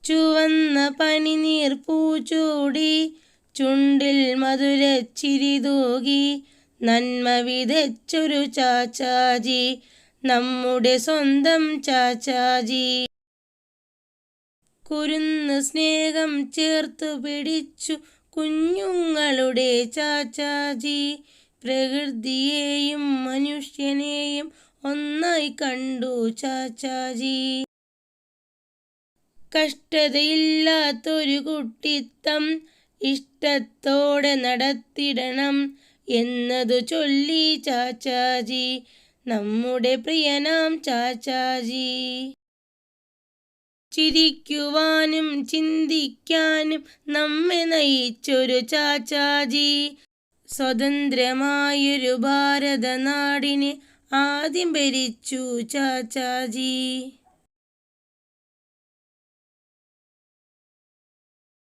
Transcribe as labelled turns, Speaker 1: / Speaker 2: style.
Speaker 1: ചുവന്ന പനിനീർ പൂച്ചൂടി ചുണ്ടിൽ മധുരച്ചിരി തൂകി നന്മ വിതച്ചൊരു ചാച്ചാജി, നമ്മുടെ സ്വന്തം ചാച്ചാജി. കുരുന്ന് സ്നേഹം ചേർത്തു പിടിച്ചു കുഞ്ഞുങ്ങളുടെ ചാച്ചാജി, പ്രകൃതിയെയും മനുഷ്യനെയും ഒന്നായി കണ്ടു ചാച്ചാജി. കഷ്ടതയില്ലാത്തൊരു കുട്ടിത്തം ഇഷ്ടത്തോടെ നടത്തിടണം എന്നതു ചൊല്ലി ചാച്ചാജി, നമ്മുടെ പ്രിയനാം ചാച്ചാജി. ചിരിക്കുവാനും ചിന്തിക്കാനും നമ്മെ നയിച്ചൊരു ചാച്ചാജി, സ്വതന്ത്രമായൊരു ഭാരതനാടിനെ ആദ്യം ഭരിച്ചു ചാച്ചാജി.